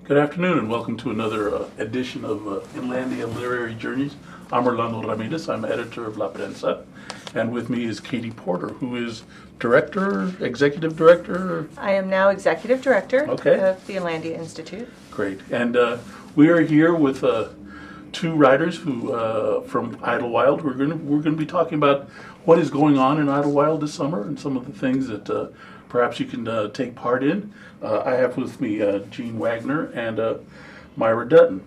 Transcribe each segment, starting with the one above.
Good afternoon and welcome to another edition of Inlandia Literary Journeys. I'm Orlando Ramirez, I'm editor of La Prensa, and with me is Katie Porter, who is executive director? I am now executive director of the Inlandia Institute. Great, and we are here with two writers who from Idlewild. We're going to be talking about what is going on in Idlewild this summer and some of the things that perhaps you can take part in. I have with me Jean Waggoner and Myra Dutton.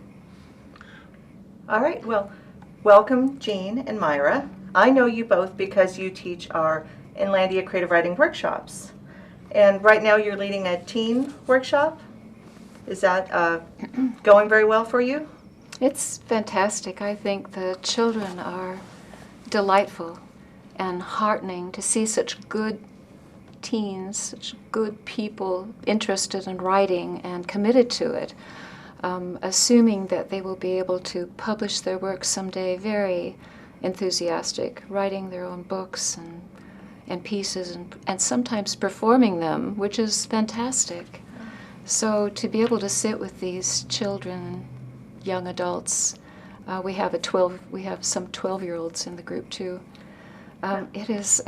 All right, well, welcome Jean and Myra. I know you both because you teach our Inlandia Creative Writing workshops. And right now you're leading a teen workshop. Is that going very well for you? It's fantastic. I think the children are delightful and heartening to see such good teens, such good people interested in writing and committed to it, assuming that they will be able to publish their work someday, very enthusiastic, writing their own books and pieces and sometimes performing them, which is fantastic. So to be able to sit with these children, young adults, we have some 12-year-olds in the group too. It's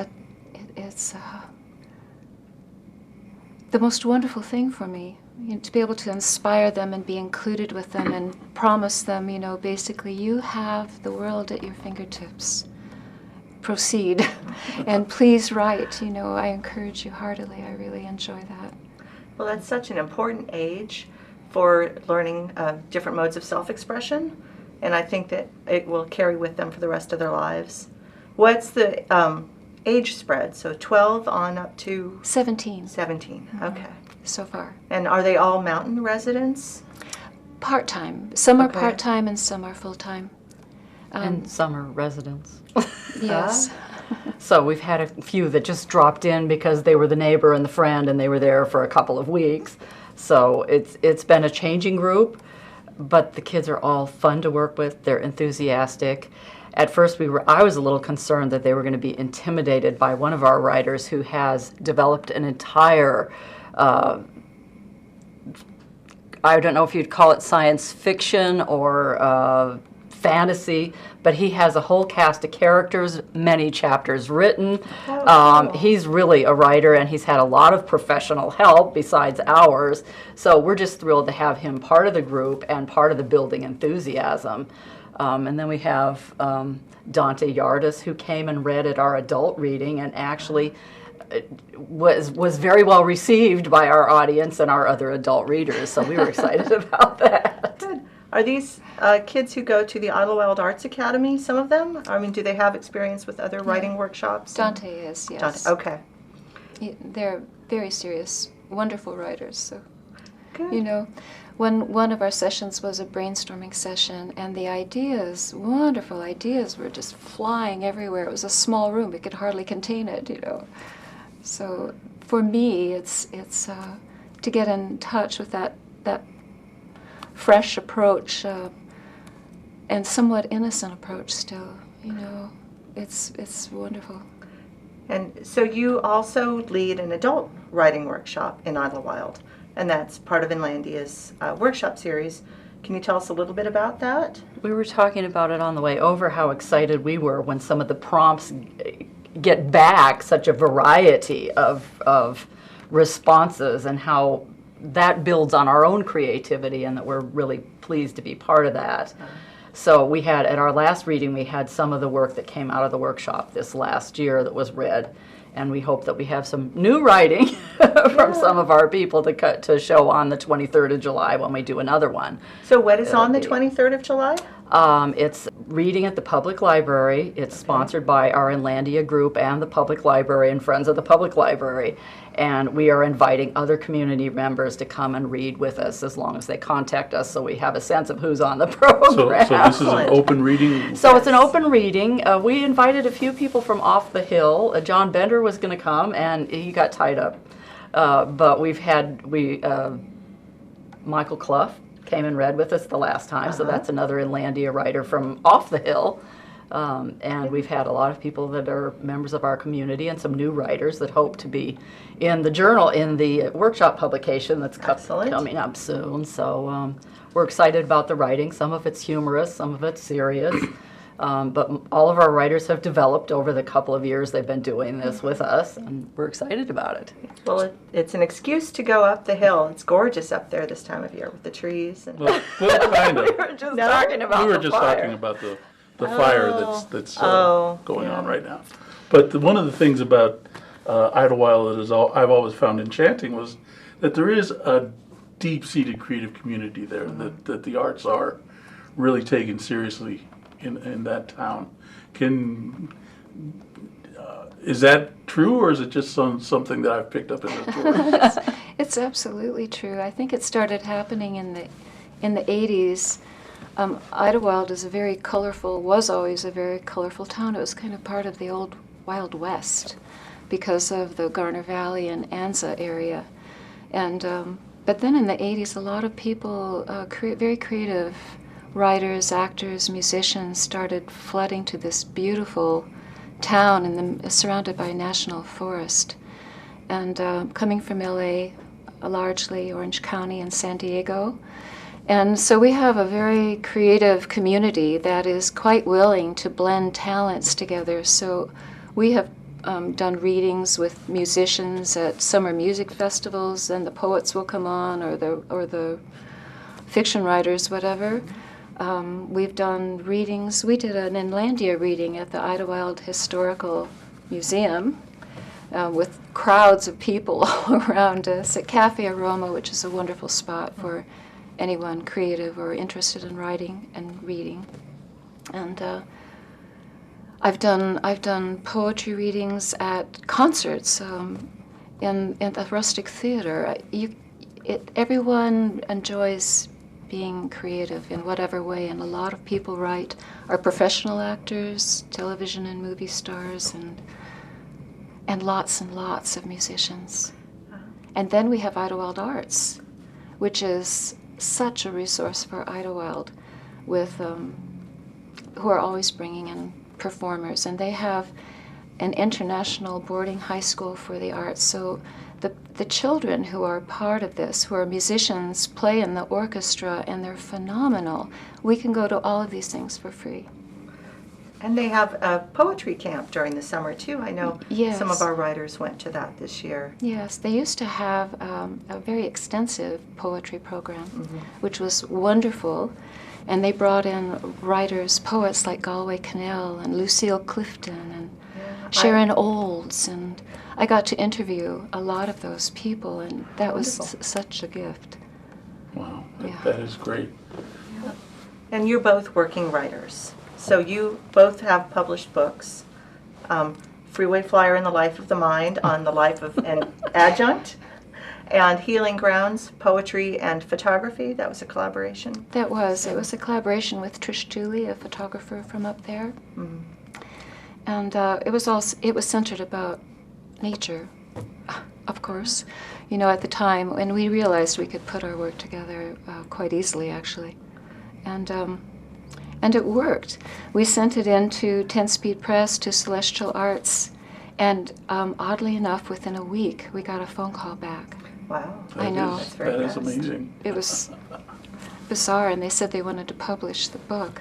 the most wonderful thing for me, to be able to inspire them and be included with them and promise them, basically you have the world at your fingertips. Proceed and please write. I encourage you heartily. I really enjoy that. Well, that's such an important age for learning different modes of self-expression, and I think that it will carry with them for the rest of their lives. What's the age spread? So 12 on up to 17. 17. Okay. So far. And are they all mountain residents? Part-time. Some are part-time and some are full-time. And some are residents. Yes. So we've had a few that just dropped in because they were the neighbor and the friend and they were there for a couple of weeks. So it's been a changing group, but the kids are all fun to work with. They're enthusiastic. At first I was a little concerned that they were going to be intimidated by one of our writers who has developed an entire I don't know if you'd call it science fiction or fantasy, but he has a whole cast of characters, many chapters written. Cool. He's really a writer, and he's had a lot of professional help besides ours. So we're just thrilled to have him part of the group and part of the building enthusiasm. And then we have Dante Yardis, who came and read at our adult reading and actually was very well received by our audience and our other adult readers. So we were excited about that. Good. Are these kids who go to the Idlewild Arts Academy, some of them? I mean, do they have experience with other writing workshops? Dante is, yes. Dante. Okay. They're very serious, wonderful writers. So, Good. one of our sessions was a brainstorming session, and the ideas, wonderful ideas, were just flying everywhere. It was a small room; it could hardly contain it, So, for me, it's to get in touch with that fresh approach and somewhat innocent approach still. It's wonderful. And so you also lead an adult writing workshop in Idlewild, and that's part of Inlandia's workshop series. Can you tell us a little bit about that? We were talking about it on the way over, how excited we were when some of the prompts get back such a variety of responses, and how that builds on our own creativity, and that we're really pleased to be part of that. So we had, at our last reading, we had some of the work that came out of the workshop this last year that was read, and we hope that we have some new writing from some of our people to show on the 23rd of July when we do another one. So what is on the 23rd of July? It's reading at the public library. It's sponsored by our Inlandia group and the public library and Friends of the Public Library. And we are inviting other community members to come and read with us as long as they contact us, so we have a sense of who's on the program. So this is an open reading? So it's an open reading. We invited a few people from off the hill. John Bender was going to come, and he got tied up. But Michael Clough came and read with us the last time, so that's another Inlandia writer from off the hill. And we've had a lot of people that are members of our community and some new writers that hope to be in the journal, in the workshop publication that's Excellent. coming up soon. So we're excited about the writing. Some of it's humorous, some of it's serious. But all of our writers have developed over the couple of years they've been doing this with us, and we're excited about it. Well, it's an excuse to go up the hill. It's gorgeous up there this time of year with the trees. And Well, kind of. We were just No? talking about We were the just fire. talking about the fire that's Oh, going yeah. on right now. But one of the things about Idlewild that I've always found enchanting was that there is a deep-seated creative community there, that the arts are really taken seriously in that town. Is that true, or is it just something that I've picked up in the tours? It's absolutely true. I think it started happening in the 80s. Idlewild is was always a very colorful town. It was kind of part of the old Wild West because of the Garner Valley and Anza area. And but then in the 80s, a lot of people, very creative writers, actors, musicians, started flooding to this beautiful town surrounded by a national forest. And coming from LA, largely Orange County and San Diego. And so we have a very creative community that is quite willing to blend talents together. So we have done readings with musicians at summer music festivals, and the poets will come on, or the fiction writers, whatever. We've done readings. We did an Inlandia reading at the Idlewild Historical Museum with crowds of people all around us at Cafe Aroma, which is a wonderful spot for anyone creative or interested in writing and reading. And I've done poetry readings at concerts in the Rustic Theater. Everyone enjoys being creative in whatever way, and a lot of people are professional actors, television and movie stars, and lots of musicians. And then we have Idlewild Arts, which is such a resource for Idlewild, with who are always bringing in performers, and they have an international boarding high school for the arts. So the children who are part of this, who are musicians, play in the orchestra, and they're phenomenal. We can go to all of these things for free. And they have a poetry camp during the summer, too. I know Yes. some of our writers went to that this year. Yes, they used to have a very extensive poetry program, which was wonderful. And they brought in writers, poets like Galway Cannell and Lucille Clifton and Sharon Olds. And I got to interview a lot of those people, and that was such a gift. Wow, Yeah. that is great. And you're both working writers. So you both have published books. Freeway Flyer in the Life of the Mind on the life of an adjunct, and Healing Grounds, Poetry and Photography. That was a collaboration. It was a collaboration with Trish Dooley, a photographer from up there. And it was centered about nature, of course, at the time, and we realized we could put our work together quite easily, actually. And it worked. We sent it into 10-Speed Press to Celestial Arts, and oddly enough, within a week, we got a phone call back. Wow. I know. That's very That is fast. amazing. It was bizarre, and they said they wanted to publish the book.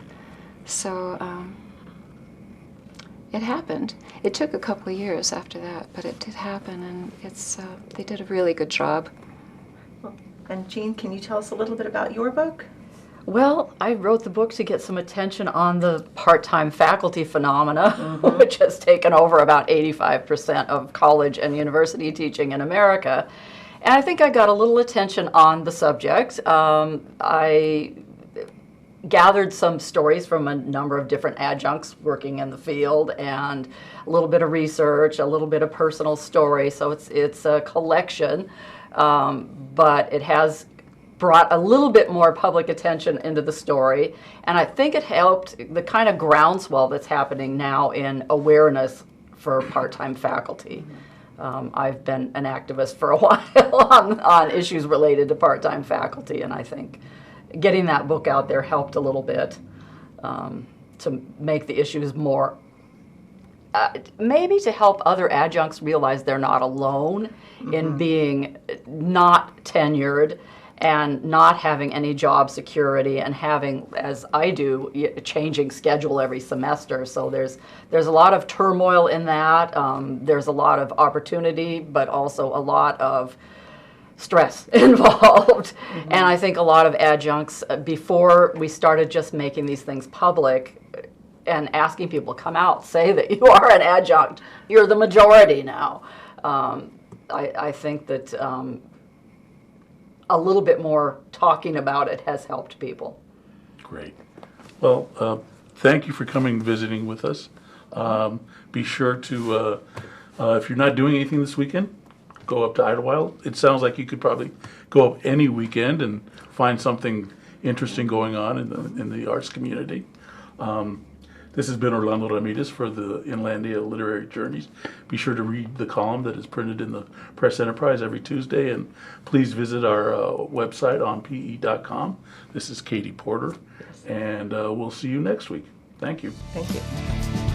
So it happened. It took a couple of years after that, but it did happen, and they did a really good job. And Jean, can you tell us a little bit about your book? Well, I wrote the book to get some attention on the part-time faculty phenomena, which has taken over about 85% of college and university teaching in America. And I think I got a little attention on the subject. I gathered some stories from a number of different adjuncts working in the field, and a little bit of research, a little bit of personal story. So it's a collection, but it has brought a little bit more public attention into the story, and I think it helped the kind of groundswell that's happening now in awareness for part-time faculty. I've been an activist for a while on issues related to part-time faculty, and I think getting that book out there helped a little bit. to make the issues more, maybe to help other adjuncts realize they're not alone in being not tenured and not having any job security and having, as I do, changing schedule every semester. So there's a lot of turmoil in that. There's a lot of opportunity, but also a lot of stress involved. And I think a lot of adjuncts, before we started just making these things public and asking people to come out, say that you are an adjunct, you're the majority now. I think that a little bit more talking about it has helped people. Great. Well, thank you for coming and visiting with us. Be sure to, if you're not doing anything this weekend, go up to Idlewild. It sounds like you could probably go up any weekend and find something interesting going on in the arts community. This has been Orlando Ramirez for the Inlandia Literary Journeys. Be sure to read the column that is printed in the Press Enterprise every Tuesday, and please visit our website on pe.com. This is Katie Porter, and we'll see you next week. Thank you. Thank you.